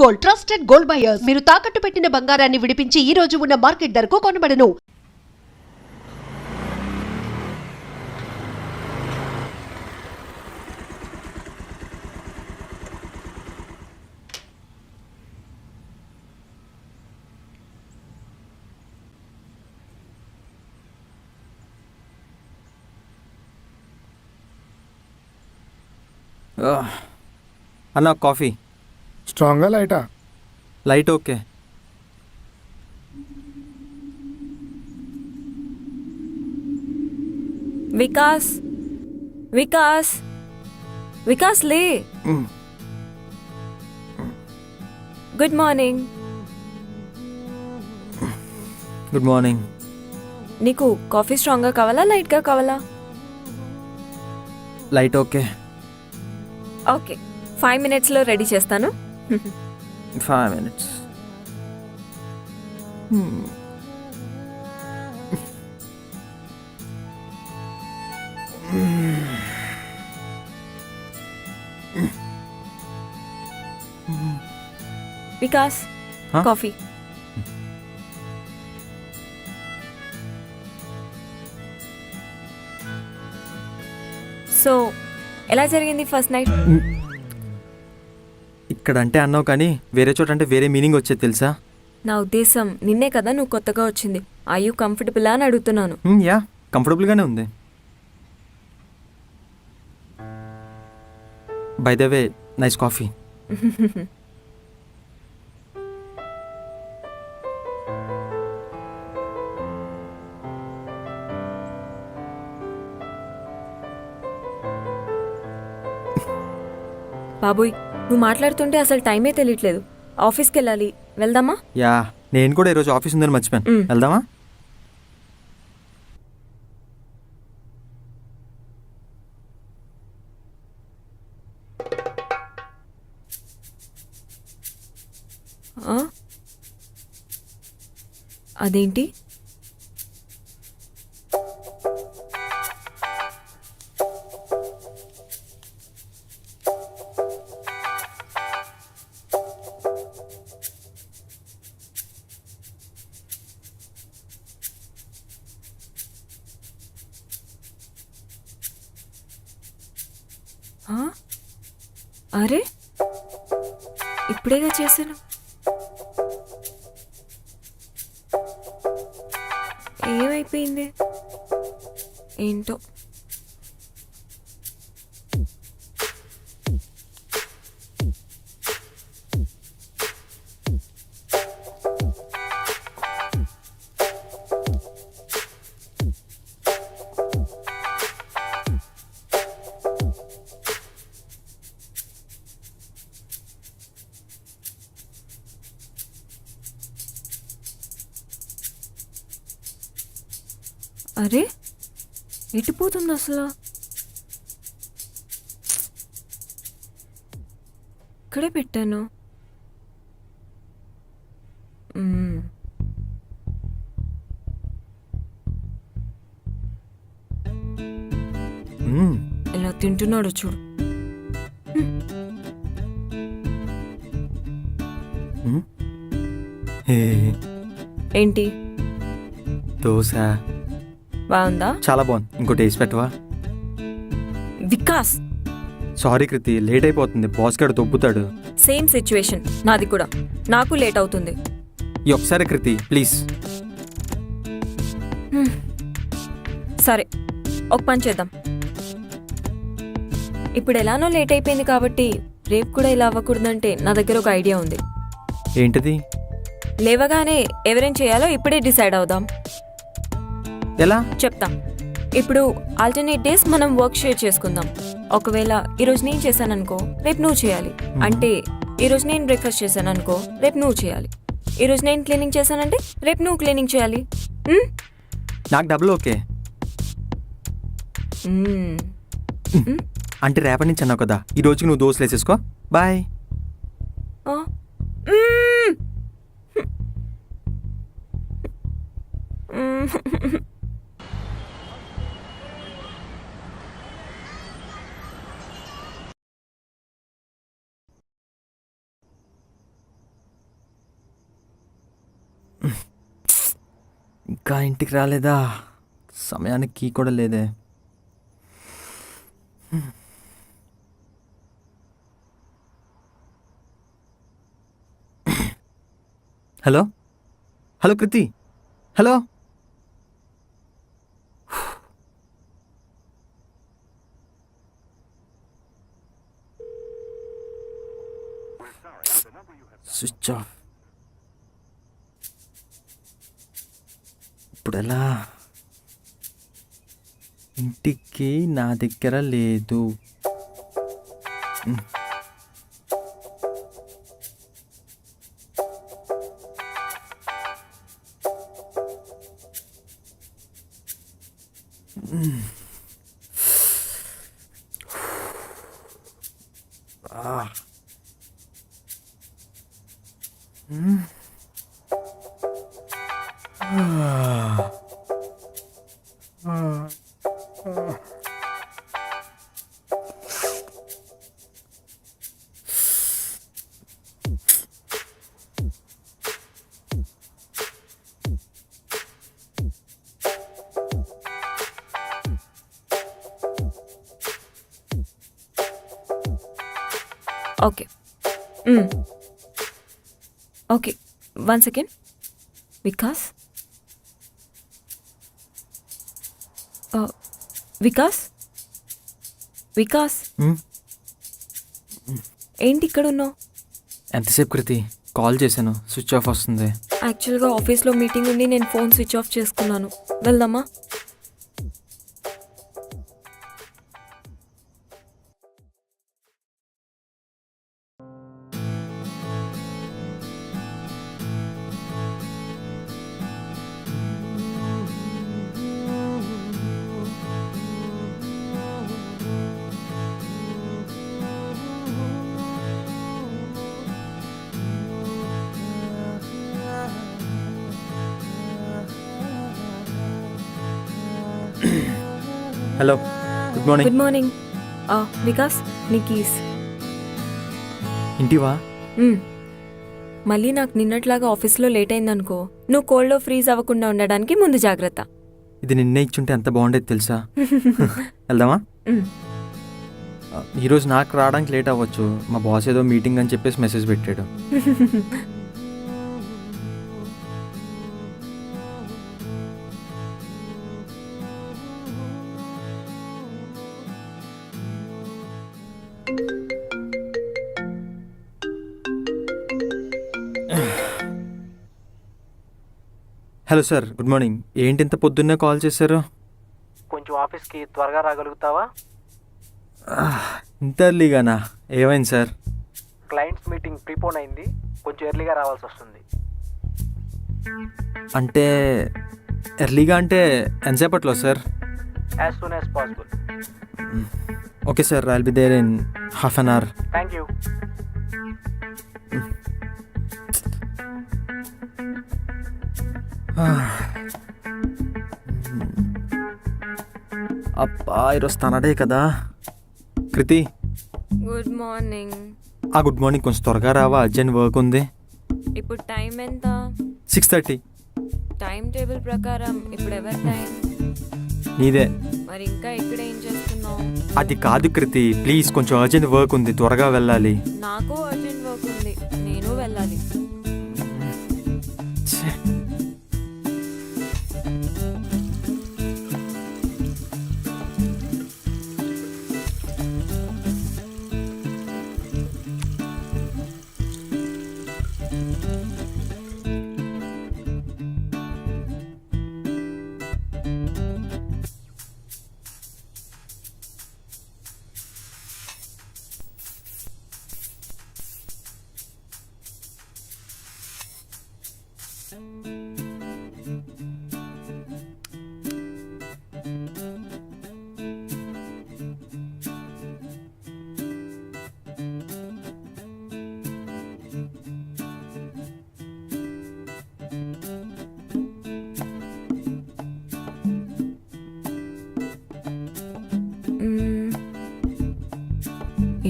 Gold, trusted gold buyers. మీరు తాకట్టు పెట్టిన బంగారాన్ని విడిపించి ఈ రోజు ఉన్న మార్కెట్ ధరకు కొనబడను. అన్న కాఫీ స్ట్రాంగా లైటా? Light okay. వికాస్ వికాస్ వికాస్ లే. Good morning. Good morning. నీకు కాఫీ స్ట్రాంగ్గా కావాలా లైట్గా కావాలా? Light okay. ఓకే, 5 minutesలో రెడీ చేస్తాను. 5 minutes. వికాస్ కాఫీ. సో ఎలా జరిగింది ఫస్ట్ నైట్? ఇక్కడ అంటే అన్నావు కానీ వేరే చోట అంటే వేరే మీనింగ్ వచ్చేది తెలుసా? నా ఉద్దేశం నిన్నే కదా నువ్వు కొత్తగా వచ్చింది. ఐ యూ కంఫర్టబుల్ అని అడుగుతున్నాను. యా, కంఫర్టబుల్గానే ఉంది. By the way, nice coffee. బాబోయ్, నువ్వు మాట్లాడుతుంటే అసలు టైమే తెలియట్లేదు. ఆఫీస్కి వెళ్ళాలి, వెళ్దామా? యా, నేను కూడా ఈరోజు ఆఫీస్ ఉందని మర్చిపోయాను. వెళ్దామా? అదేంటి? అరే, ఇప్పుడేగా చేశాను. ఏమైపోయింది ఏంటో. అరే, ఎటుపోతుంది అసలు? ఇక్కడే పెట్టాను. ఇలా తింటున్నాడు చూడు. ఏంటి? దోశ బాగుందా? చాలా బాగుంది. ఇంకో టేస్ట్ పెట్టవా? వికాస్, సారీ కృతి, లేట్ అయిపోతుంది. బాస్ గడు దొబ్బుతాడు. సేమ్ సిచ్యువేషన్ నాది కూడా. నాకు లేట్ అవుతుంది. ఈ ఒకసారి కృతి ప్లీజ్. సరే, ఒక పని చేద్దాం. ఇప్పుడు ఎలానో లేట్ అయిపోయింది కాబట్టి రేపు కూడా ఇలా అవ్వకూడదంటే నా దగ్గర ఒక ఐడియా ఉంది. ఏంటిది? లేవగానే ఎవరేం చేయాలో ఇప్పుడే డిసైడ్ అవుదాం. ఎలా? చెప్తా. ఇప్పుడు ఆల్టర్నేట్ డేస్ మనం వర్క్ షేర్ చేసుకుందాం. ఒకవేళ ఈరోజు నేను చేశాననుకో, రేపు నువ్వు చేయాలి. అంటే ఈరోజు నేను బ్రేక్ఫాస్ట్ చేశాననుకో, రేపు నువ్వు చేయాలి. ఈరోజు నేను క్లీనింగ్ చేశానంటే రేపు నువ్వు క్లీనింగ్ చేయాలి. నాకు డబుల్ ఓకే. అంటే రేపటి నుంచి అన్నావు కదా, ఈ రోజుకి నువ్వు దోశలు వేసేసుకో. బాయ్. ఇంకా ఇంటికి రాలేదా? సమయానికి కీ కూడా లేదే. హలో హలో కృతి, హలో. Switch off. ఇప్పుడు ఎలా? ఇంటికి నా దగ్గర లేదు. Okay okay, 1 second. Vikas, Vikas, Vikas, ఏంటి ఇక్కడ ఉన్నావు? ఎంతసేపు కృతి? కాల్ చేశాను, స్విచ్ ఆఫ్ వస్తుంది. యాక్చువల్గా ఆఫీస్లో మీటింగ్ ఉండి నేను ఫోన్ స్విచ్ ఆఫ్ చేసుకున్నాను. వెళ్దామా? Hello, good morning. Good morning. Vikas, నీ కీస్. ఇంటివా? మళ్ళీ నాకు నిన్నట్లాగా ఆఫీస్లో లేట్ అయిందనుకో, నువ్వు కోల్డ్లో ఫ్రీజ్ అవ్వకుండా ఉండడానికి ముందు జాగ్రత్త. ఇది నిన్నే ఇచ్చుంటే ఎంత బాగుండేది తెలుసా? వెళ్దామా? ఈరోజు నాకు రావడానికి లేట్ అవ్వచ్చు. మా బాస్ ఏదో మీటింగ్ అని చెప్పేసి మెసేజ్ పెట్టాడు. Hello sir, good morning. ఏంటి ఇంత పొద్దున్నే కాల్ చేశారు? కొంచెం ఆఫీస్కి త్వరగా రాగలుగుతావా? ఇంత ఎర్లీగానా? ఏమైంది సార్? క్లయింట్స్ మీటింగ్ ప్రీపోన్ అయింది, కొంచెం ఎర్లీగా రావాల్సి వస్తుంది. అంటే ఎర్లీగా అంటే ఎంతసేపట్లో sir? As soon as possible. Okay sir, I'll be there in half an hour. Thank you. అబ్బా, ఈరోజు తనడే కదా. Kriti, good morning. Good morning. కొంచెం త్వరగా రావా, అర్జెంట్ వర్క్ ఉంది. ఇప్పుడు టైం ఎంత? 6:30. టైం టేబుల్ ప్రకారం ఇప్పుడు ఎవరి టైం? నీదే. మరి ఇంకా ఇక్కడ ఏం చేస్తున్నావు? అది కాదు కృతి, ప్లీజ్, కొంచెం అర్జెంట్ వర్క్ ఉంది, త్వరగా వెళ్ళాలి. నాకు అర్జెంట్ వర్క్ ఉంది, నేను వెళ్ళాలి.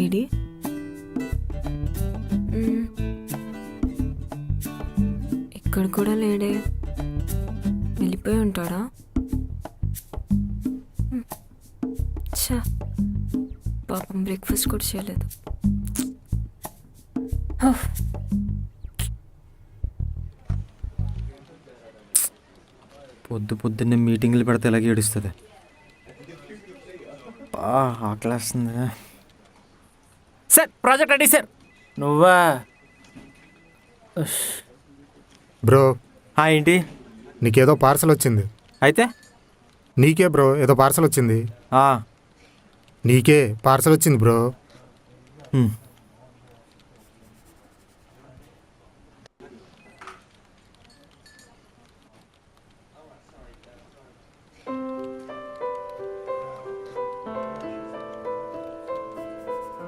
ఏడి? ఇక్కడ కూడా లేడే. వెళ్ళిపోయి ఉంటాడా? ఛా, పాపం బ్రేక్ఫాస్ట్ కూడా చేయలేదు. హఫ్. పొద్దున్నే మీటింగ్లు పెడితే ఇలాగే ఏడుస్తుంది. ఆకలేస్తుంది. Sir project ready sir. నువ్వా? బ్రో ఏంటి నీకేదో పార్సల్ వచ్చింది. అయితే? నీకే బ్రో ఏదో పార్సల్ వచ్చింది. ఆ, నీకే పార్సల్ వచ్చింది బ్రో. హ్మ్.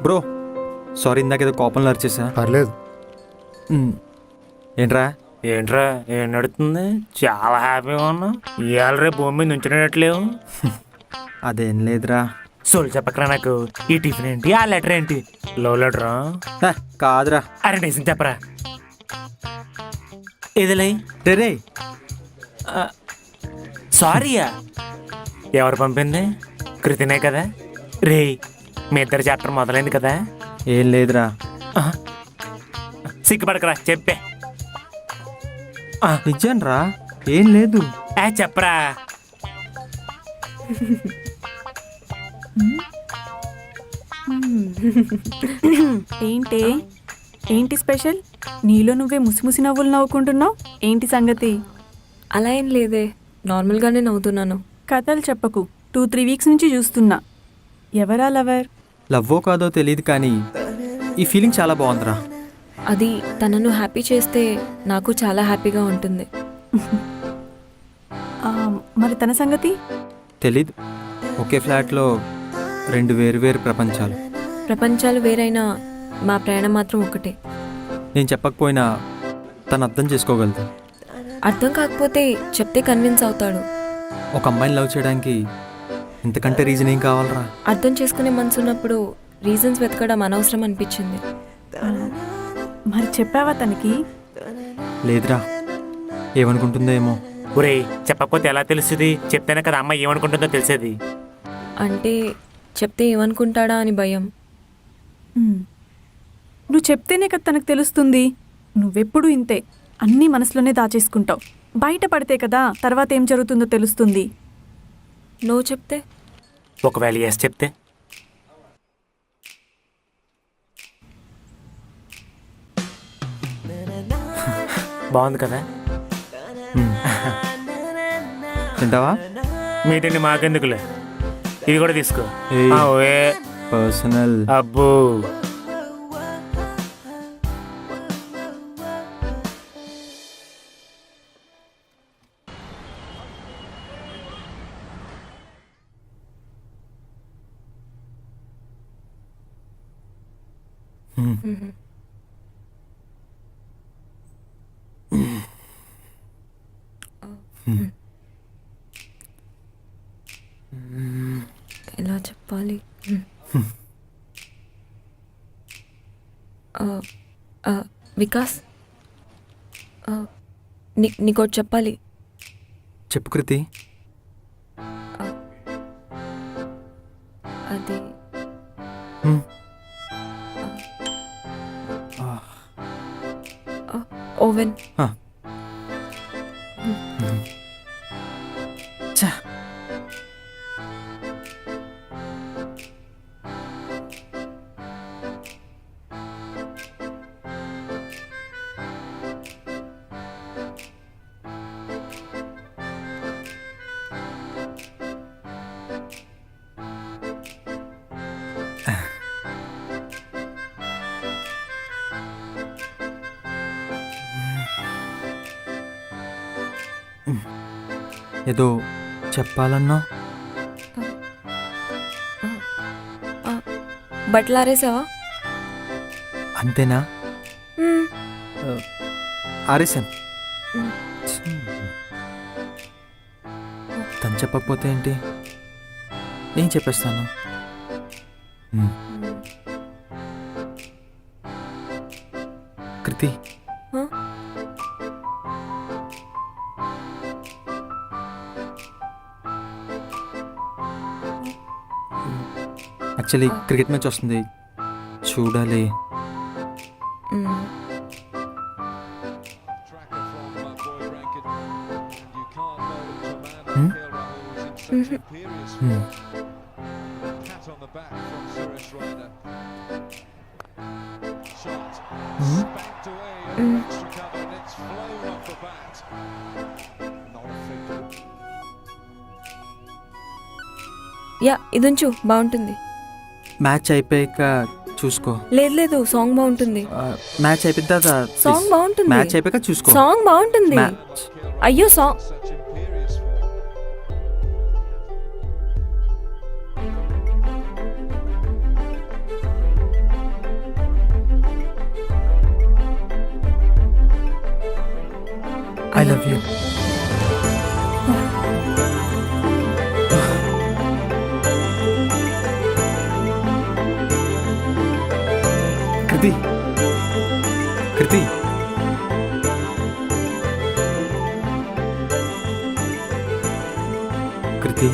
బ్రో సారీ, ఇందాక ఏదో కోపంలో అరిచేసా. పర్లేదు. ఏంట్రా? ఏంట్రా ఏం నడుతుంది? చాలా హ్యాపీగా ఉన్నా. ఇవాళ రేపు భూమి మీద ఉంచినట్లేవు. అదేం లేదురా. సోల్ చెప్పకరా నాకు. ఈ టిఫిన్ ఏంటి, ఆ లెటర్ ఏంటి? లవ్ లెటరా? కాదురా. అరే నిజం చెప్పరా. ఇదిలే. రే సారీయా? ఎవరు పంపింది? కృతినే కదా. రే మీ ఇద్దరు చాప్టర్ మొదలైంది కదా. ఏం లేదురా. సిగ్గుపడకరా, చెప్పే. నిజంరా, ఏం లేదు. చెప్పరా. ఏంటి స్పెషల్? నీలో నువ్వే ముసిముసి నవ్వులు నవ్వుకుంటున్నావు. ఏంటి సంగతి? అలా ఏం లేదే, నార్మల్గానే నవ్వుతున్నాను. కథలు చెప్పకు. 2-3 వీక్స్ నుంచి చూస్తున్నా. ఎవరా లవర్? లవ్వో కాదో తెలియదు కానీ ఈ ఫీలింగ్ చాలా బాగుందిరా. అది తనను హ్యాపీ చేస్తే నాకు చాలా హ్యాపీగా ఉంటుంది. మరి తన సంగతి? తెలీదు. ఒకే ఫ్లాట్లో 2 వేరు ప్రపంచాలు. ప్రపంచాలు వేరైనా మా ప్రయాణం మాత్రం ఒకటే. నేను చెప్పకపోయినా తను అర్థం చేసుకోగలదు. అర్థం కాకపోతే చెప్తే కన్విన్స్ అవుతాడు. ఒక అమ్మాయిని లవ్ చేయడానికి ఇంతకంటే రీజన్ ఏం కావాలరా? అర్థం చేసుకునే మనసు ఉన్నప్పుడు రీజన్స్ వెతకడం అనవసరం అనిపించింది. మరి చెప్పావా తనకి? లేదురా, ఏమనుకుంటుందో ఏమో. ఒరే చెప్పకపోతే ఎలా తెలుస్తుంది? చెప్తేనే కదా అమ్మాయి ఏమనుకుంటుందో తెలిసేది. అంటే చెప్తే ఏమనుకుంటాడా అని భయం. నువ్వు చెప్తేనే కదా తనకు తెలుస్తుంది. నువ్వెప్పుడు ఇంతే, అన్నీ మనసులోనే దాచేసుకుంటావు. బయట పడితే కదా తర్వాత ఏం జరుగుతుందో తెలుస్తుంది. నువ్వు చెప్తే? ఒకవేళ ఎస్ చెప్తే? బాగుంది కదా. తింటావా? మీటింగ్ మాకెందుకులే, ఇది కూడా తీసుకో. ఏయ్. ఓయే పర్సనల్. అబ్బో. ఎలా చెప్పాలి? వికాస్, నీకోటి చెప్పాలి. చెప్పు కృతి. అది ఓవెన్. ఏదో చెప్పాలన్నా. బట్టలు ఆరేసావా? అంతేనా? ఆరేసాను. తను చెప్పకపోతే ఏంటి, నేను చెప్పేస్తాను. కృతి, యాక్చువల్లీ క్రికెట్ మ్యాచ్ వస్తుంది, చూడాలి. యా ఇది ఉంచు, బాగుంటుంది. మ్యాచ్ అయిపోయాక చూసుకో. లేదు లేదు, సాంగ్ బాగుంటుంది. మ్యాచ్ అయిపోయిన తర్వాత సాంగ్ బాగుంటుంది. మ్యాచ్ అయిపోయాక చూసుకో. సాంగ్ బాగుంటుంది. మ్యాచ్ అయ్యో song I love you. Kriti Kriti Kriti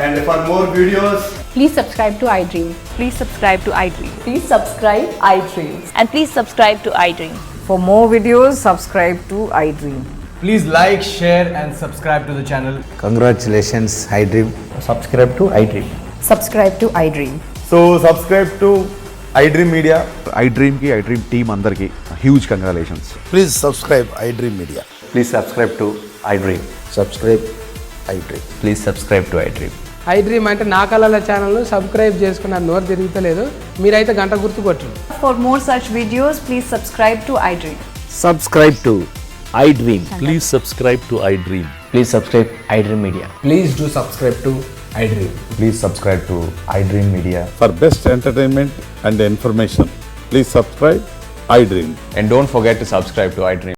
And for more videos, Please subscribe to iDream. Please subscribe to iDream. Please subscribe iDream. And please subscribe to iDream. For more videos, subscribe to iDream. please like, share, and subscribe to the channel. Congratulations, iDream. Subscribe to iDream. Subscribe to iDream. So, subscribe to iDream Media. iDream ki iDream team andarki huge congratulations. Please subscribe iDream media. Please subscribe to iDream. Subscribe iDream. Please subscribe to iDream. iDream అంటే నా కళల ఛానల్ను subscribe చేసుకున్న నోరు తిరుగుతలేదు, మీరైతే గంట గుర్తు కొట్టండి. For more such videos, please subscribe to iDream. Subscribe to iDream. Please subscribe to iDream. Please subscribe iDream Media. Please do subscribe to iDream. Please subscribe to iDream Media. For best entertainment and information, please subscribe iDream. And don't forget to subscribe to iDream.